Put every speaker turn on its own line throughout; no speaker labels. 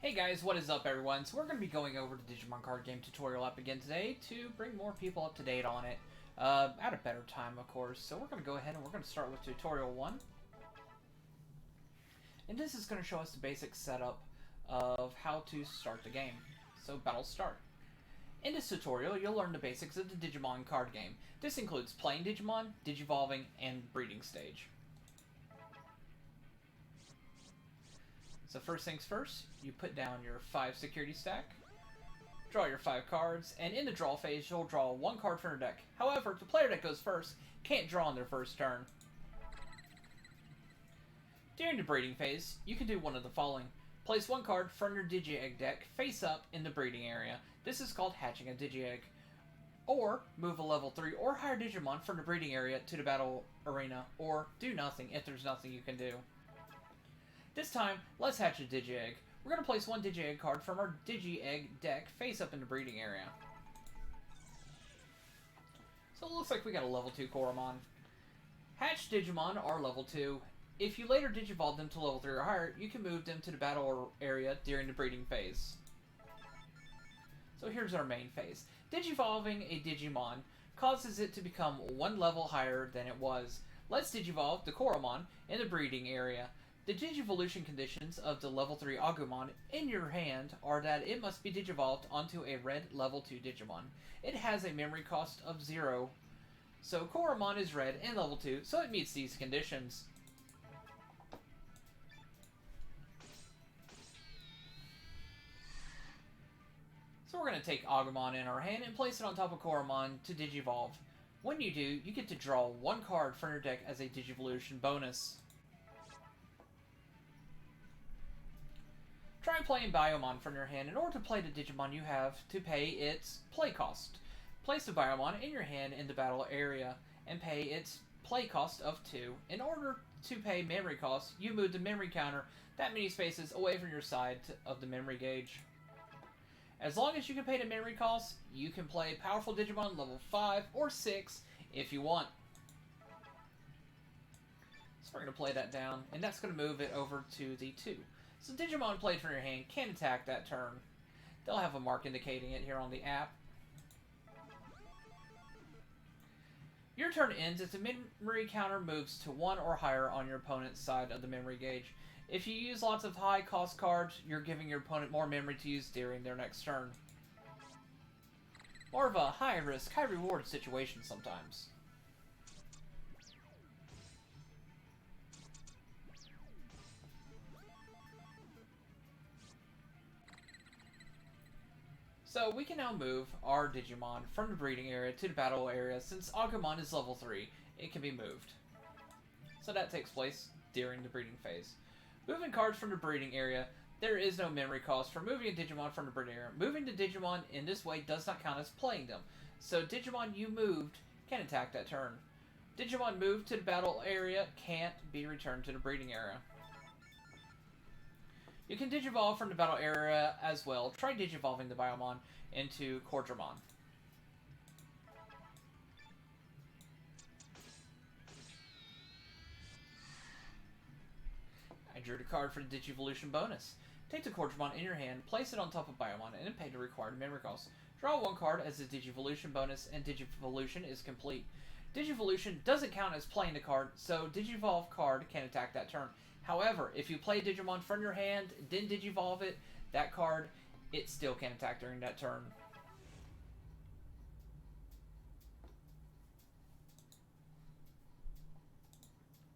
Hey guys, what is up everyone? So we're going to be going over the Digimon card game tutorial app again today to bring more people up to date on it at a better time, of course. So we're going to go ahead and we're going to start with tutorial 1. And this is going to show us the basic setup of how to start the game. So battle start. In this tutorial, you'll learn the basics of the Digimon card game. This includes playing Digimon, Digivolving, and breeding stage. So first things first, you put down your 5 security stack, draw your 5 cards, and in the draw phase you'll draw 1 card from your deck. However, the player that goes first can't draw on their first turn. During the breeding phase, you can do one of the following. Place 1 card from your Digi-Egg deck face up in the breeding area. This is called hatching a Digi-Egg. Or move a level 3 or higher Digimon from the breeding area to the battle arena, or do nothing if there's nothing you can do. This time, let's hatch a Digi-Egg. We're going to place 1 Digi-Egg card from our Digi-Egg deck face up in the breeding area. So it looks like we got a level 2 Koromon. Hatched Digimon are level 2. If you later Digivolve them to level 3 or higher, you can move them to the battle area during the breeding phase. So here's our main phase. Digivolving a Digimon causes it to become 1 level higher than it was. Let's Digivolve the Koromon in the breeding area. The Digivolution conditions of the level 3 Agumon in your hand are that it must be Digivolved onto a red level 2 Digimon. It has a memory cost of 0, so Koromon is red and level 2, so it meets these conditions. So we're going to take Agumon in our hand and place it on top of Koromon to Digivolve. When you do, you get to draw 1 card from your deck as a Digivolution bonus. Try playing Biomon from your hand in order to play the Digimon you have to pay its play cost. Place the Biomon in your hand in the battle area and pay its play cost of 2. In order to pay memory cost, you move the memory counter that many spaces away from your side of the memory gauge. As long as you can pay the memory cost, you can play powerful Digimon level 5 or 6 if you want. So we're going to play that down, and that's going to move it over to the 2. So Digimon played from your hand can attack that turn. They'll have a mark indicating it here on the app. Your turn ends if the memory counter moves to 1 or higher on your opponent's side of the memory gauge. If you use lots of high cost cards, you're giving your opponent more memory to use during their next turn. More of a high risk, high reward situation sometimes. So we can now move our Digimon from the breeding area to the battle area. Since Agumon is level 3, it can be moved. So that takes place during the breeding phase. Moving cards from the breeding area, there is no memory cost for moving a Digimon from the breeding area. Moving the Digimon in this way does not count as playing them. So Digimon you moved can attack that turn. Digimon moved to the battle area can't be returned to the breeding area. You can Digivolve from the battle area as well. Try Digivolving the Biomon into Cordramon. I drew the card for the Digivolution bonus. Take the Cordramon in your hand, place it on top of Biomon, and pay the required memory cost. Draw 1 card as a Digivolution bonus, and Digivolution is complete. Digivolution doesn't count as playing the card, so Digivolve card can attack that turn. However, if you play Digimon from your hand, then Digivolve it, that card, it still can attack during that turn.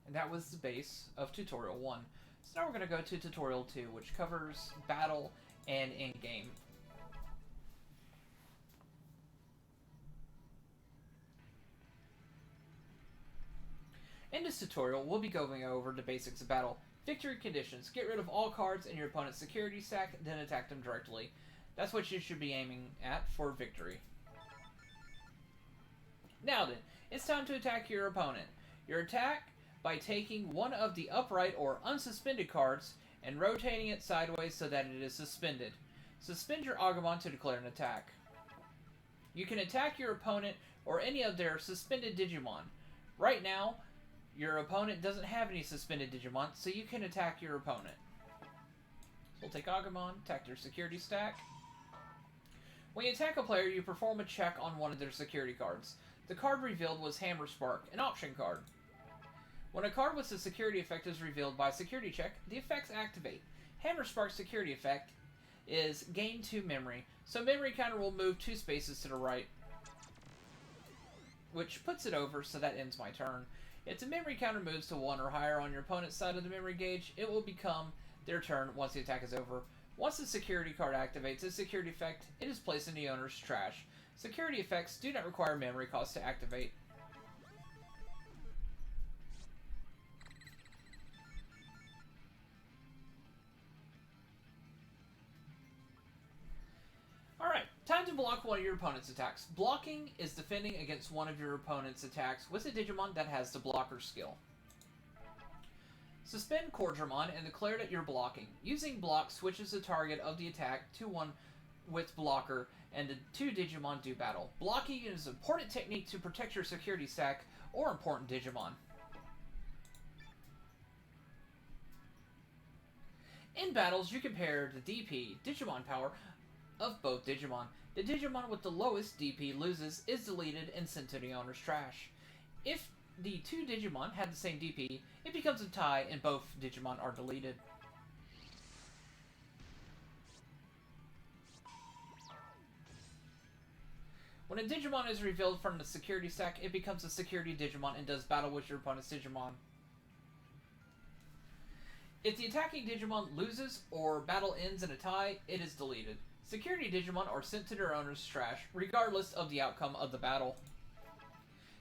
And that was the base of Tutorial 1. So now we're going to go to Tutorial 2, which covers battle and in-game. In this tutorial, we'll be going over the basics of battle. Victory conditions. Get rid of all cards in your opponent's security stack, then attack them directly. That's what you should be aiming at for victory. Now then, it's time to attack your opponent. Your attack by taking one of the upright or unsuspended cards and rotating it sideways so that it is suspended. Suspend your Agumon to declare an attack. You can attack your opponent or any of their suspended Digimon. Right now, your opponent doesn't have any suspended Digimon, so you can attack your opponent. So we'll take Agumon, attack their security stack. When you attack a player, you perform a check on one of their security cards. The card revealed was Hammer Spark, an option card. When a card with a security effect is revealed by a security check, the effects activate. Hammer Spark's security effect is gain 2 memory, so memory counter will move 2 spaces to the right, which puts it over, so that ends my turn. If the memory counter moves to 1 or higher on your opponent's side of the memory gauge, it will become their turn once the attack is over. Once the security card activates its security effect, it is placed in the owner's trash. Security effects do not require memory cost to activate. Alright, time to block one of your opponent's attacks. Blocking is defending against one of your opponent's attacks with a Digimon that has the blocker skill. Suspend Cordramon and declare that you're blocking. Using block switches the target of the attack to one with blocker, and the 2 Digimon do battle. Blocking is an important technique to protect your security stack or important Digimon. In battles, you compare the DP, Digimon power, of both Digimon. The Digimon with the lowest DP loses, is deleted, and sent to the owner's trash. If the 2 Digimon have the same DP, it becomes a tie and both Digimon are deleted. When a Digimon is revealed from the security stack, it becomes a security Digimon and does battle with your opponent's Digimon. If the attacking Digimon loses or battle ends in a tie, it is deleted. Security Digimon are sent to their owner's trash, regardless of the outcome of the battle.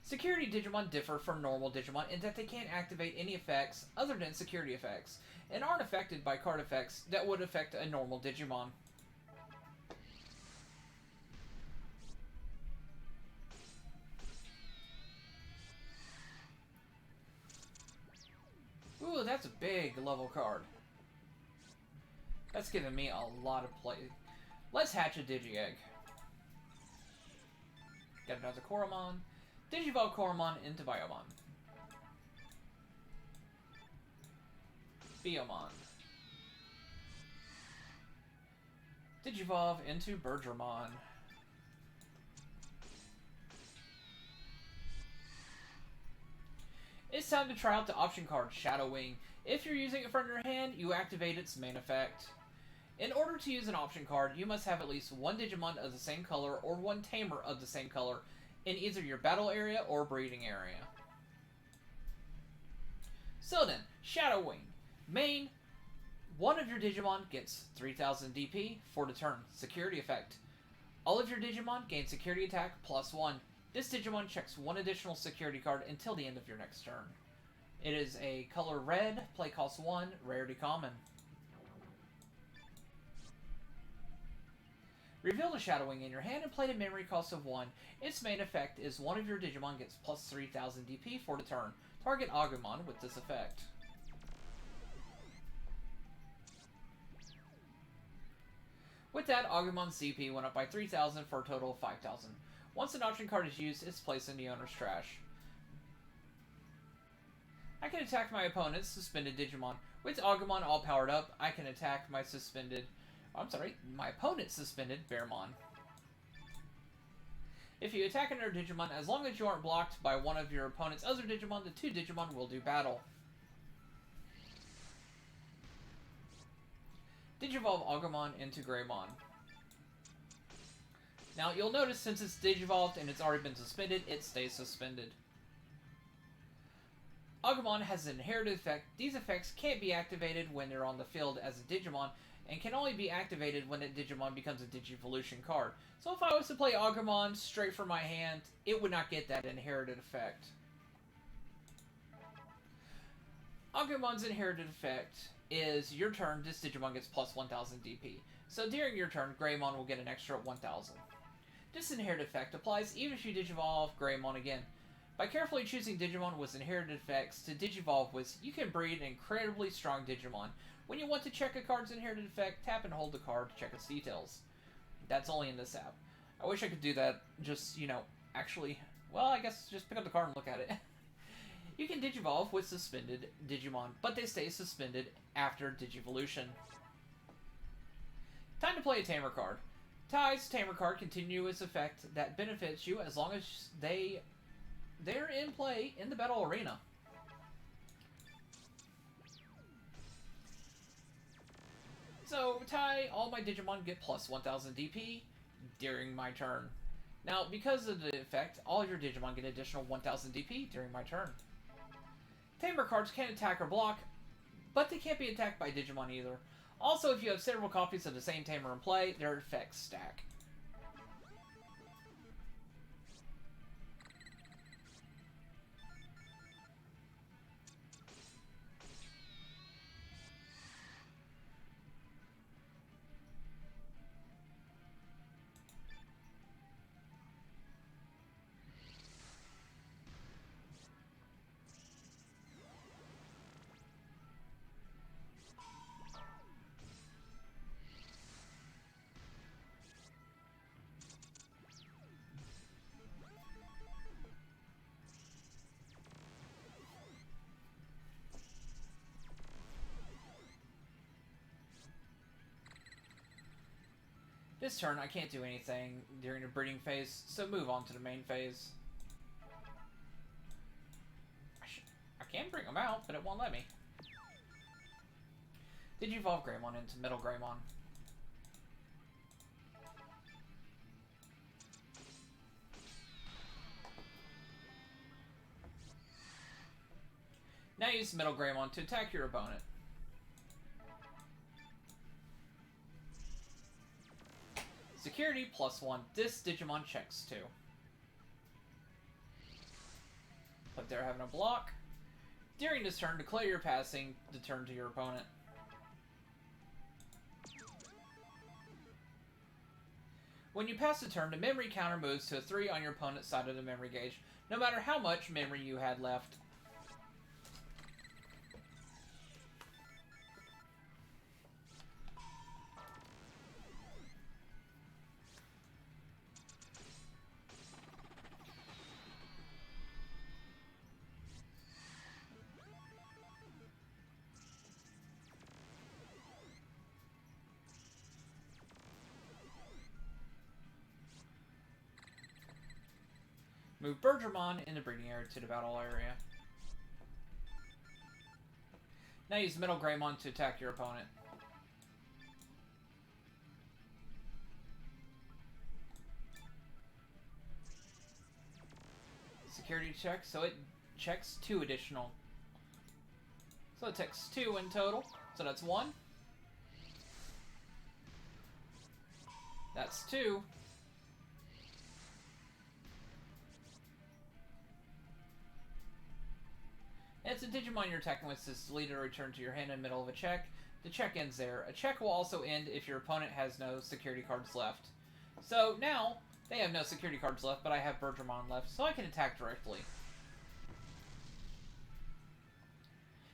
Security Digimon differ from normal Digimon in that they can't activate any effects other than security effects, and aren't affected by card effects that would affect a normal Digimon. Ooh, that's a big level card. That's giving me a lot of play. Let's hatch a Digi-Egg. Get another Koromon. Digivolve Koromon into Biomon. Biomon. Digivolve into Bergermon. It's time to try out the option card, Shadow Wing. If you're using it from your hand, you activate its main effect. In order to use an option card, you must have at least 1 Digimon of the same color or 1 Tamer of the same color in either your battle area or breeding area. So then, Shadow Wing. Main, one of your Digimon gets 3000 DP for the turn. Security effect. All of your Digimon gain security attack +1. This Digimon checks 1 additional security card until the end of your next turn. It is a color red, play cost 1, rarity common. Reveal the Shadow Wing in your hand and play the memory cost of 1. Its main effect is one of your Digimon gets +3000 DP for the turn. Target Agumon with this effect. With that, Agumon's CP went up by 3000 for a total of 5000. Once an option card is used, it's placed in the owner's trash. I can attack my opponent's suspended Digimon. With Agumon all powered up, I can attack my opponent's suspended Bearmon. If you attack another Digimon, as long as you aren't blocked by one of your opponent's other Digimon, the 2 Digimon will do battle. Digivolve Agumon into Greymon. Now, you'll notice since it's digivolved and it's already been suspended, it stays suspended. Agumon has an inherited effect. These effects can't be activated when they're on the field as a Digimon, and can only be activated when that Digimon becomes a Digivolution card. So if I was to play Agumon straight from my hand, it would not get that inherited effect. Agumon's inherited effect is your turn, this Digimon gets +1000 DP. So during your turn, Greymon will get an extra 1000. This inherited effect applies even if you Digivolve Greymon again. By carefully choosing Digimon with inherited effects to Digivolve with, you can breed an incredibly strong Digimon. When you want to check a card's inherited effect, tap and hold the card to check its details. That's only in this app. I wish I could do that, just, actually, well, I guess just pick up the card and look at it. You can Digivolve with suspended Digimon, but they stay suspended after Digivolution. play a Tamer card. Ty's Tamer card continuous effect that benefits you as long as they're in play in the battle arena. So, Ty, all my Digimon get plus 1000 DP during my turn. Now, because of the effect, all your Digimon get additional 1000 DP during my turn. Tamer cards can attack or block, but they can't be attacked by Digimon either. Also, if you have several copies of the same Tamer in play, their effects stack. This turn, I can't do anything during the breeding phase, so move on to the main phase. I can bring them out, but it won't let me. Digivolve Greymon into Middle Greymon. Now use Middle Greymon to attack your opponent. Security +1. This Digimon checks too. But they're having a block. During this turn, declare your passing the turn to your opponent. When you pass the turn, the memory counter moves to a 3 on your opponent's side of the memory gauge, no matter how much memory you had left. Move Bergermon in the breeding area to the battle area. Now use Middle Greymon to attack your opponent. Security check, so it checks 2 additional. So it takes 2 in total. So that's 1. That's 2. And it's a Digimon you're attacking with is deleted or returned to your hand in the middle of a check. The check ends there. A check will also end if your opponent has no security cards left. So now, they have no security cards left, but I have Bergermon left, so I can attack directly.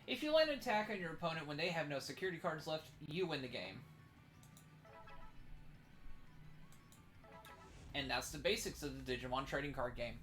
If you land an attack on your opponent when they have no security cards left, you win the game. And that's the basics of the Digimon trading card game.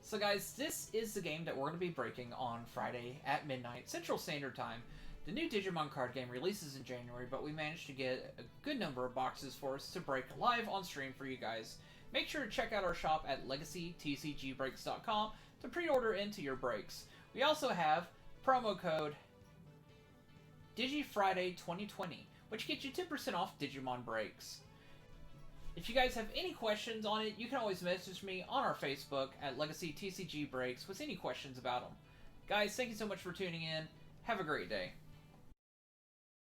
So guys, this is the game that we're going to be breaking on Friday at midnight Central Standard Time. The new Digimon card game releases in January, but we managed to get a good number of boxes for us to break live on stream for you guys. Make sure to check out our shop at legacytcgbreaks.com to pre-order into your breaks. We also have promo code DigiFriday2020, which gets you 10% off Digimon breaks. If you guys have any questions on it, you can always message me on our Facebook at LegacyTCG Breaks with any questions about them. Guys, thank you so much for tuning in. Have a great day.